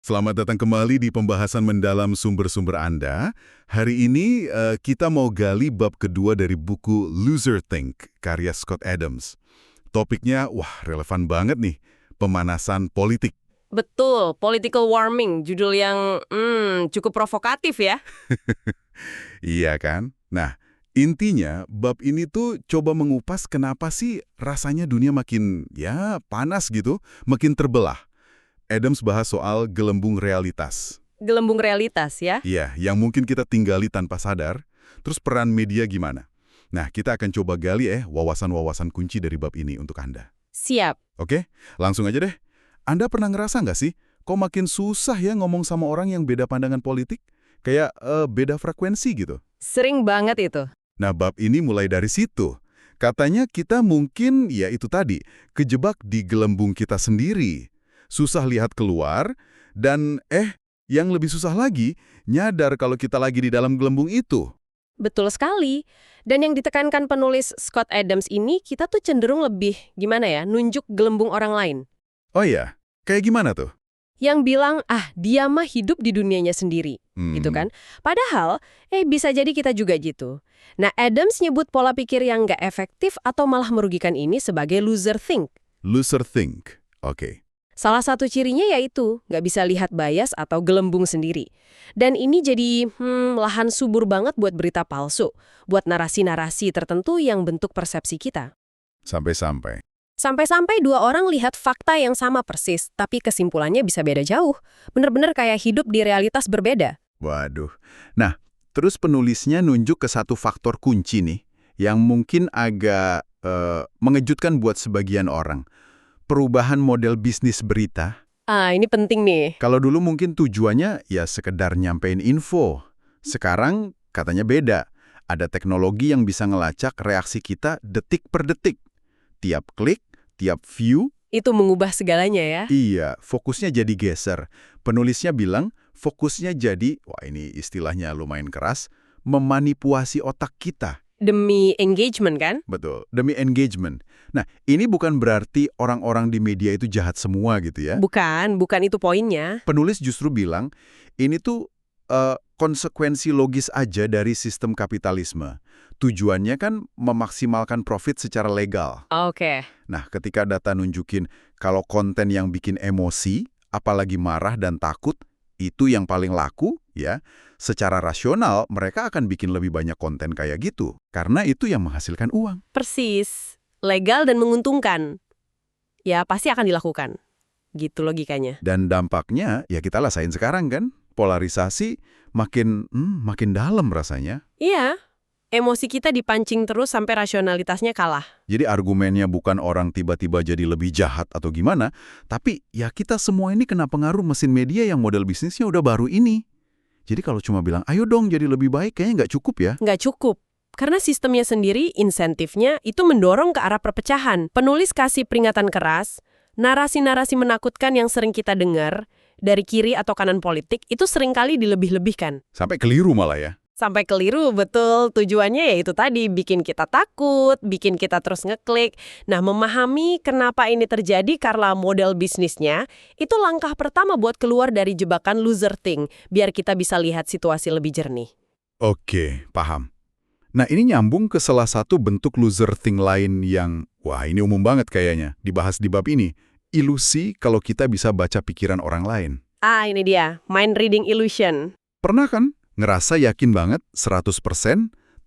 Selamat datang kembali di pembahasan mendalam sumber-sumber Anda. Hari ini kita mau gali bab kedua dari buku Loserthink, karya Scott Adams. Topiknya, wah relevan banget nih, pemanasan politik. Betul, political warming, judul yang cukup provokatif ya. Iya kan? Nah, intinya bab ini tuh coba mengupas kenapa sih rasanya dunia makin, panas gitu, makin terbelah. Adams bahas soal gelembung realitas. Gelembung realitas ya. Iya, yang mungkin kita tinggali tanpa sadar. Terus peran media gimana? Nah, kita akan coba gali wawasan-wawasan kunci dari bab ini untuk Anda. Siap. Oke? Langsung aja deh. Anda pernah ngerasa nggak sih, kok makin susah ya ngomong sama orang yang beda pandangan politik? Kayak beda frekuensi gitu. Sering banget itu. Nah, bab ini mulai dari situ. Katanya kita mungkin, ya itu tadi, kejebak di gelembung kita sendiri. Susah lihat keluar, dan yang lebih susah lagi, nyadar kalau kita lagi di dalam gelembung itu. Betul sekali. Dan yang ditekankan penulis Scott Adams ini, kita tuh cenderung lebih, nunjuk gelembung orang lain. Oh iya, kayak gimana tuh? Yang bilang, dia mah hidup di dunianya sendiri. Gitu kan. Padahal, bisa jadi kita juga gitu. Nah, Adams nyebut pola pikir yang nggak efektif atau malah merugikan ini sebagai loserthink. Loserthink, oke. Salah satu cirinya yaitu nggak bisa lihat bias atau gelembung sendiri. Dan ini jadi lahan subur banget buat berita palsu, buat narasi-narasi tertentu yang bentuk persepsi kita. Sampai-sampai. Sampai-sampai dua orang lihat fakta yang sama persis, tapi kesimpulannya bisa beda jauh. Bener-bener kayak hidup di realitas berbeda. Waduh. Nah, terus penulisnya nunjuk ke satu faktor kunci nih, yang mungkin agak mengejutkan buat sebagian orang. Perubahan model bisnis berita. Ini penting nih. Kalau dulu mungkin tujuannya ya sekedar nyampein info. Sekarang katanya beda. Ada teknologi yang bisa ngelacak reaksi kita detik per detik. Tiap klik, tiap view. Itu mengubah segalanya ya. Iya, fokusnya jadi geser. Penulisnya bilang, fokusnya jadi, wah ini istilahnya lumayan keras, memanipulasi otak kita. Demi engagement kan? Betul, demi engagement. Nah, ini bukan berarti orang-orang di media itu jahat semua gitu ya. Bukan itu poinnya. Penulis justru bilang, ini tuh konsekuensi logis aja dari sistem kapitalisme. Tujuannya kan memaksimalkan profit secara legal. Oke. Nah, ketika data nunjukin kalau konten yang bikin emosi, apalagi marah dan takut, itu yang paling laku, ya. Secara rasional, mereka akan bikin lebih banyak konten kayak gitu. Karena itu yang menghasilkan uang. Persis. Legal dan menguntungkan. Ya, pasti akan dilakukan. Gitu logikanya. Dan dampaknya, ya kita rasain sekarang kan. Polarisasi makin dalam rasanya. Iya. Emosi kita dipancing terus sampai rasionalitasnya kalah. Jadi argumennya bukan orang tiba-tiba jadi lebih jahat atau gimana, tapi ya kita semua ini kena pengaruh mesin media yang model bisnisnya udah baru ini. Jadi kalau cuma bilang, ayo dong jadi lebih baik, kayaknya nggak cukup ya. Nggak cukup. Karena sistemnya sendiri, insentifnya, itu mendorong ke arah perpecahan. Penulis kasih peringatan keras, narasi-narasi menakutkan yang sering kita dengar, dari kiri atau kanan politik, itu seringkali dilebih-lebihkan. Sampai keliru malah ya. Sampai keliru, betul. Tujuannya yaitu tadi, bikin kita takut, bikin kita terus ngeklik. Nah, memahami kenapa ini terjadi karena model bisnisnya, itu langkah pertama buat keluar dari jebakan loserthink, biar kita bisa lihat situasi lebih jernih. Oke, paham. Nah, ini nyambung ke salah satu bentuk loserthink lain yang, wah ini umum banget kayaknya, dibahas di bab ini. Ilusi kalau kita bisa baca pikiran orang lain. Ini dia, mind reading illusion. Pernah kan? Ngerasa yakin banget 100%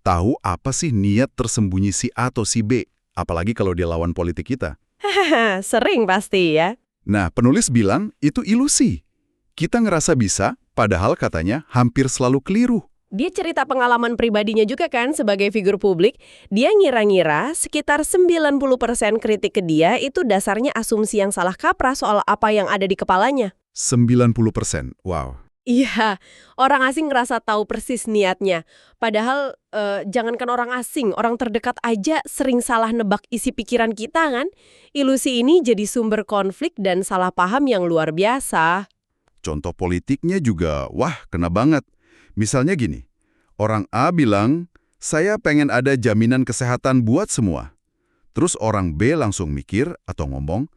tahu apa sih niat tersembunyi si A atau si B, apalagi kalau dia lawan politik kita. Hahaha, sering pasti ya. Nah, penulis bilang itu ilusi. Kita ngerasa bisa, padahal katanya hampir selalu keliru. Dia cerita pengalaman pribadinya juga kan sebagai figur publik. Dia ngira-ngira sekitar 90% kritik ke dia itu dasarnya asumsi yang salah kaprah soal apa yang ada di kepalanya. 90%, wow. Iya, orang asing ngerasa tahu persis niatnya. Padahal jangankan orang asing, orang terdekat aja sering salah nebak isi pikiran kita kan. Ilusi ini jadi sumber konflik dan salah paham yang luar biasa. Contoh politiknya juga, wah kena banget. Misalnya gini, orang A bilang, saya pengen ada jaminan kesehatan buat semua. Terus orang B langsung mikir atau ngomong,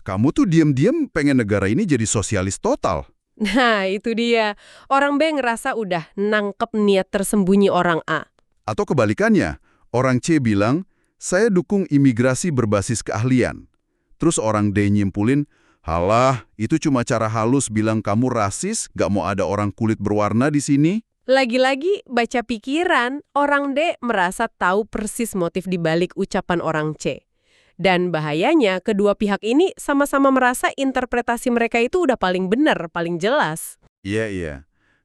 kamu tuh diam-diam pengen negara ini jadi sosialis total. Nah, itu dia. Orang B ngerasa udah nangkep niat tersembunyi orang A. Atau kebalikannya, orang C bilang, saya dukung imigrasi berbasis keahlian. Terus orang D nyimpulin, halah, itu cuma cara halus bilang kamu rasis, gak mau ada orang kulit berwarna di sini. Lagi-lagi baca pikiran, orang D merasa tahu persis motif di balik ucapan orang C. Dan bahayanya, kedua pihak ini sama-sama merasa interpretasi mereka itu udah paling benar, paling jelas. Iya, iya.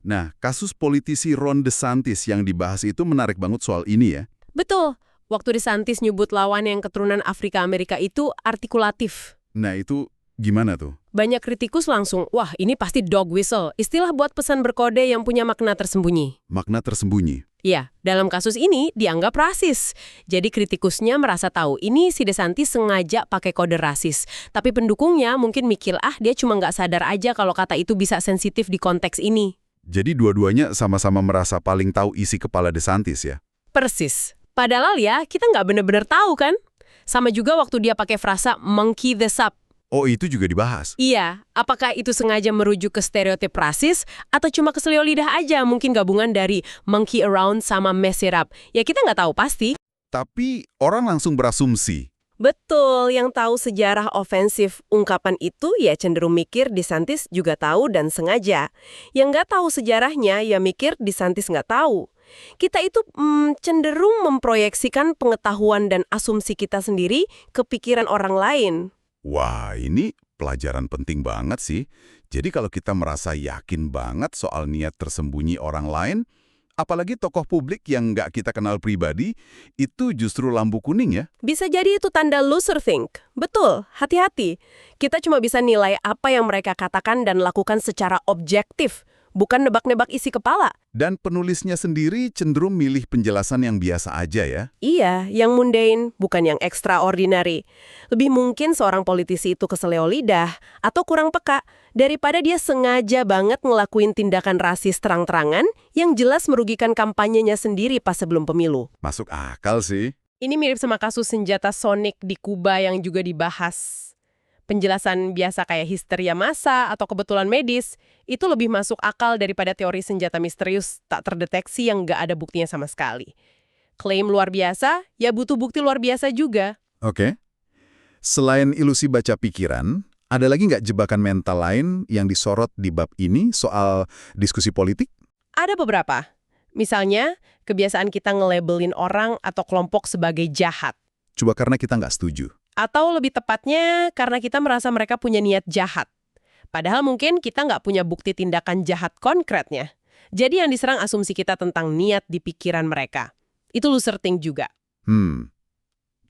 Nah, kasus politisi Ron DeSantis yang dibahas itu menarik banget soal ini ya. Betul, waktu DeSantis nyebut lawan yang keturunan Afrika Amerika itu artikulatif. Nah, itu gimana tuh? Banyak kritikus langsung, wah ini pasti dog whistle, istilah buat pesan berkode yang punya makna tersembunyi. Makna tersembunyi. Ya, dalam kasus ini dianggap rasis. Jadi kritikusnya merasa tahu ini si DeSantis sengaja pakai kode rasis. Tapi pendukungnya mungkin mikir, dia cuma nggak sadar aja kalau kata itu bisa sensitif di konteks ini. Jadi dua-duanya sama-sama merasa paling tahu isi kepala DeSantis ya? Persis. Padahal ya, kita nggak bener-bener tahu kan? Sama juga waktu dia pakai frasa monkey this up. Oh, itu juga dibahas? Iya, apakah itu sengaja merujuk ke stereotip rasis atau cuma keselio lidah aja, mungkin gabungan dari monkey around sama mess it up. Ya kita nggak tahu pasti. Tapi orang langsung berasumsi. Betul, yang tahu sejarah ofensif ungkapan itu ya cenderung mikir DeSantis juga tahu dan sengaja. Yang nggak tahu sejarahnya ya mikir DeSantis nggak tahu. Kita itu cenderung memproyeksikan pengetahuan dan asumsi kita sendiri ke pikiran orang lain. Wah, ini pelajaran penting banget sih. Jadi kalau kita merasa yakin banget soal niat tersembunyi orang lain, apalagi tokoh publik yang nggak kita kenal pribadi, itu justru lampu kuning ya? Bisa jadi itu tanda loser think. Betul, hati-hati. Kita cuma bisa nilai apa yang mereka katakan dan lakukan secara objektif, bukan nebak-nebak isi kepala. Dan penulisnya sendiri cenderung milih penjelasan yang biasa aja ya? Iya, yang mundane, bukan yang extraordinary. Lebih mungkin seorang politisi itu keseleo lidah atau kurang peka daripada dia sengaja banget ngelakuin tindakan rasis terang-terangan yang jelas merugikan kampanyenya sendiri pas sebelum pemilu. Masuk akal sih. Ini mirip sama kasus senjata sonik di Kuba yang juga dibahas. Penjelasan biasa kayak histeria massa atau kebetulan medis, itu lebih masuk akal daripada teori senjata misterius tak terdeteksi yang nggak ada buktinya sama sekali. Klaim luar biasa, ya butuh bukti luar biasa juga. Oke. Selain ilusi baca pikiran, ada lagi nggak jebakan mental lain yang disorot di bab ini soal diskusi politik? Ada beberapa. Misalnya, kebiasaan kita nge-labelin orang atau kelompok sebagai jahat. Coba karena kita nggak setuju. Atau lebih tepatnya, karena kita merasa mereka punya niat jahat. Padahal mungkin kita nggak punya bukti tindakan jahat konkretnya. Jadi yang diserang asumsi kita tentang niat di pikiran mereka. Itu loser think juga.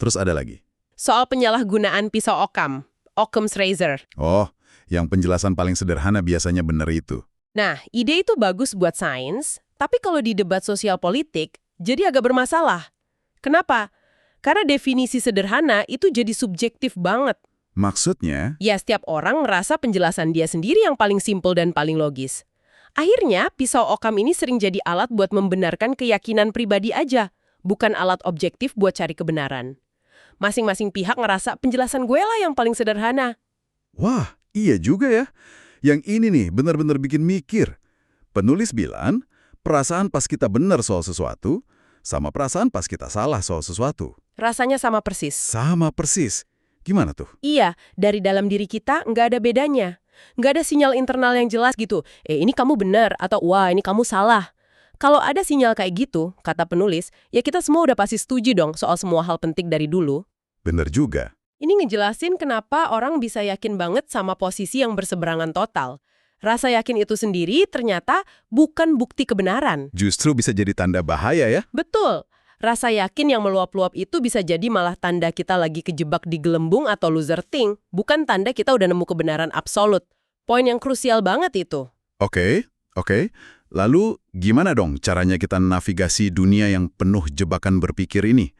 Terus ada lagi? Soal penyalahgunaan pisau Occam, Occam's razor. Oh, yang penjelasan paling sederhana biasanya benar itu. Nah, ide itu bagus buat sains, tapi kalau di debat sosial politik, jadi agak bermasalah. Kenapa? Karena definisi sederhana itu jadi subjektif banget. Maksudnya? Ya, setiap orang ngerasa penjelasan dia sendiri yang paling simpel dan paling logis. Akhirnya, pisau Occam ini sering jadi alat buat membenarkan keyakinan pribadi aja, bukan alat objektif buat cari kebenaran. Masing-masing pihak ngerasa penjelasan gue lah yang paling sederhana. Wah, iya juga ya. Yang ini nih benar-benar bikin mikir. Penulis bilang, perasaan pas kita benar soal sesuatu, sama perasaan pas kita salah soal sesuatu. Rasanya sama persis. Sama persis. Gimana tuh? Iya, dari dalam diri kita nggak ada bedanya. Nggak ada sinyal internal yang jelas gitu. Ini kamu benar, atau wah ini kamu salah. Kalau ada sinyal kayak gitu, kata penulis, ya kita semua udah pasti setuju dong soal semua hal penting dari dulu. Bener juga. Ini ngejelasin kenapa orang bisa yakin banget sama posisi yang berseberangan total. Rasa yakin itu sendiri ternyata bukan bukti kebenaran. Justru bisa jadi tanda bahaya ya? Betul. Rasa yakin yang meluap-luap itu bisa jadi malah tanda kita lagi kejebak di gelembung atau loser think, bukan tanda kita udah nemu kebenaran absolut. Poin yang krusial banget itu. Oke. Lalu gimana dong caranya kita navigasi dunia yang penuh jebakan berpikir ini?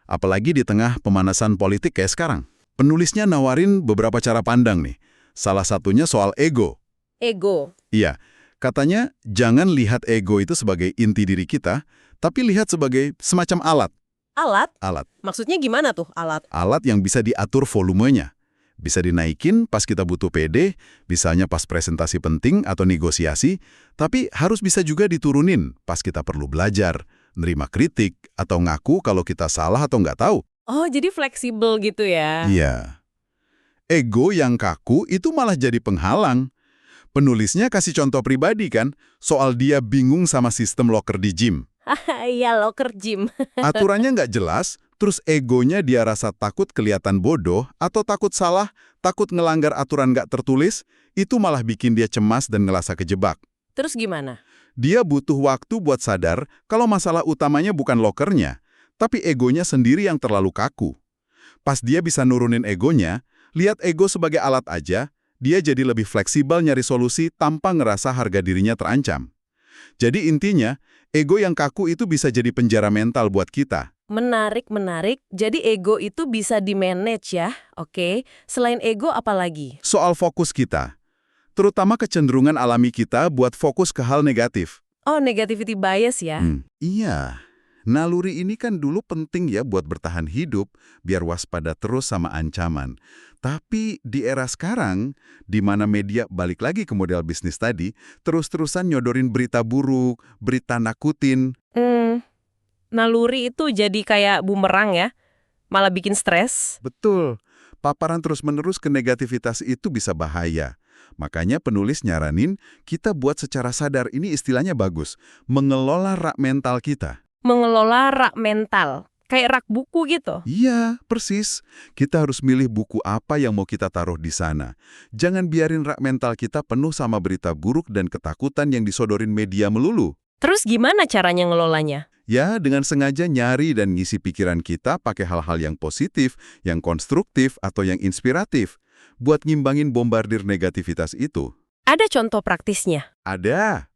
Apalagi di tengah pemanasan politik kayak sekarang. Penulisnya nawarin beberapa cara pandang nih. Salah satunya soal ego. Ego. Iya, katanya jangan lihat ego itu sebagai inti diri kita, tapi lihat sebagai semacam alat. Alat? Alat. Maksudnya gimana tuh alat? Alat yang bisa diatur volumenya. Bisa dinaikin pas kita butuh pede, misalnya pas presentasi penting atau negosiasi, tapi harus bisa juga diturunin pas kita perlu belajar, nerima kritik, atau ngaku kalau kita salah atau nggak tahu. Oh, jadi fleksibel gitu ya? Iya. Ego yang kaku itu malah jadi penghalang. Penulisnya kasih contoh pribadi kan, soal dia bingung sama sistem loker di gym. Iya, loker gym. Aturannya nggak jelas, terus egonya dia rasa takut kelihatan bodoh atau takut salah, takut ngelanggar aturan nggak tertulis, itu malah bikin dia cemas dan ngerasa kejebak. Terus gimana? Dia butuh waktu buat sadar kalau masalah utamanya bukan lokernya, tapi egonya sendiri yang terlalu kaku. Pas dia bisa nurunin egonya, lihat ego sebagai alat aja, dia jadi lebih fleksibel nyari solusi tanpa ngerasa harga dirinya terancam. Jadi intinya, ego yang kaku itu bisa jadi penjara mental buat kita. Menarik, menarik. Jadi ego itu bisa di-manage ya? Oke. Selain ego apa lagi? Soal fokus kita, terutama kecenderungan alami kita buat fokus ke hal negatif. Oh, negativity bias ya? Iya, naluri ini kan dulu penting ya buat bertahan hidup, biar waspada terus sama ancaman. Tapi di era sekarang, di mana media balik lagi ke model bisnis tadi, terus-terusan nyodorin berita buruk, berita nakutin. Naluri itu jadi kayak bumerang ya? Malah bikin stres. Betul, paparan terus-menerus ke negativitas itu bisa bahaya. Makanya penulis nyaranin kita buat secara sadar, ini istilahnya bagus, mengelola rak mental kita. Mengelola rak mental. Kayak rak buku gitu. Iya, persis. Kita harus milih buku apa yang mau kita taruh di sana. Jangan biarin rak mental kita penuh sama berita buruk dan ketakutan yang disodorin media melulu. Terus gimana caranya ngelolanya? Ya, dengan sengaja nyari dan ngisi pikiran kita pakai hal-hal yang positif, yang konstruktif, atau yang inspiratif, buat ngimbangin bombardir negativitas itu. Ada contoh praktisnya? Ada.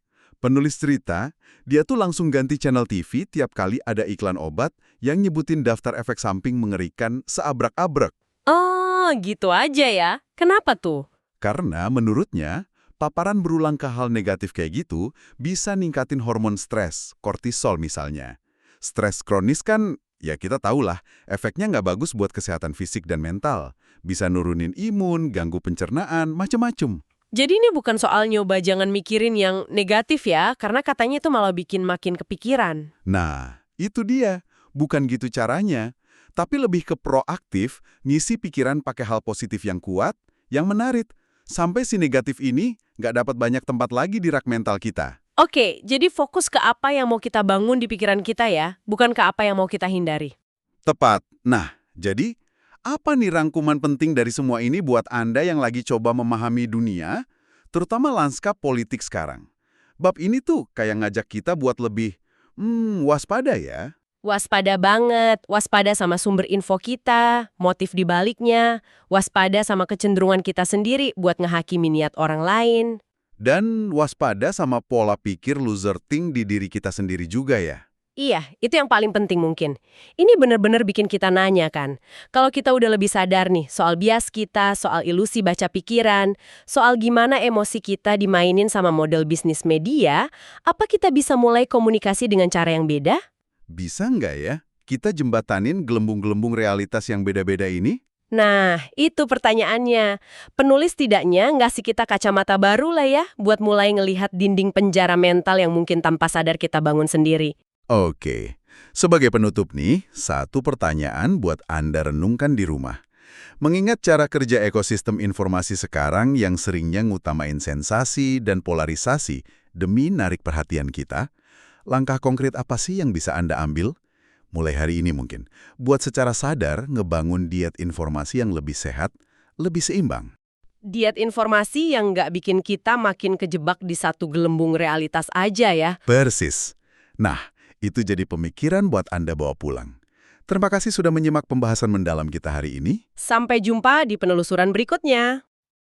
Penulis cerita, dia tuh langsung ganti channel TV tiap kali ada iklan obat yang nyebutin daftar efek samping mengerikan seabrek-abrek. Oh, gitu aja ya. Kenapa tuh? Karena menurutnya, paparan berulang ke hal negatif kayak gitu bisa ningkatin hormon stres, kortisol misalnya. Stres kronis kan, ya kita tahulah, efeknya nggak bagus buat kesehatan fisik dan mental. Bisa nurunin imun, ganggu pencernaan, macem-macem. Jadi ini bukan soal nyoba jangan mikirin yang negatif ya, karena katanya itu malah bikin makin kepikiran. Nah, itu dia. Bukan gitu caranya. Tapi lebih ke proaktif, ngisi pikiran pakai hal positif yang kuat, yang menarik. Sampai si negatif ini nggak dapat banyak tempat lagi di rak mental kita. Oke, jadi fokus ke apa yang mau kita bangun di pikiran kita ya, bukan ke apa yang mau kita hindari. Tepat. Nah, jadi apa nih rangkuman penting dari semua ini buat Anda yang lagi coba memahami dunia, terutama lanskap politik sekarang? Bab ini tuh kayak ngajak kita buat lebih, waspada ya. Waspada banget, waspada sama sumber info kita, motif di baliknya, waspada sama kecenderungan kita sendiri buat ngehakimi niat orang lain. Dan waspada sama pola pikir loser think di diri kita sendiri juga ya. Iya, itu yang paling penting mungkin. Ini benar-benar bikin kita nanya kan, kalau kita udah lebih sadar nih soal bias kita, soal ilusi baca pikiran, soal gimana emosi kita dimainin sama model bisnis media, apa kita bisa mulai komunikasi dengan cara yang beda? Bisa nggak ya kita jembatanin gelembung-gelembung realitas yang beda-beda ini? Nah, itu pertanyaannya. Penulis tidaknya ngasih kita kacamata baru lah ya, buat mulai ngelihat dinding penjara mental yang mungkin tanpa sadar kita bangun sendiri. Oke, sebagai penutup nih, satu pertanyaan buat Anda renungkan di rumah. Mengingat cara kerja ekosistem informasi sekarang yang seringnya ngutamain sensasi dan polarisasi demi narik perhatian kita, langkah konkret apa sih yang bisa Anda ambil? Mulai hari ini mungkin, buat secara sadar ngebangun diet informasi yang lebih sehat, lebih seimbang. Diet informasi yang nggak bikin kita makin kejebak di satu gelembung realitas aja ya. Persis. Nah, itu jadi pemikiran buat Anda bawa pulang. Terima kasih sudah menyimak pembahasan mendalam kita hari ini. Sampai jumpa di penelusuran berikutnya.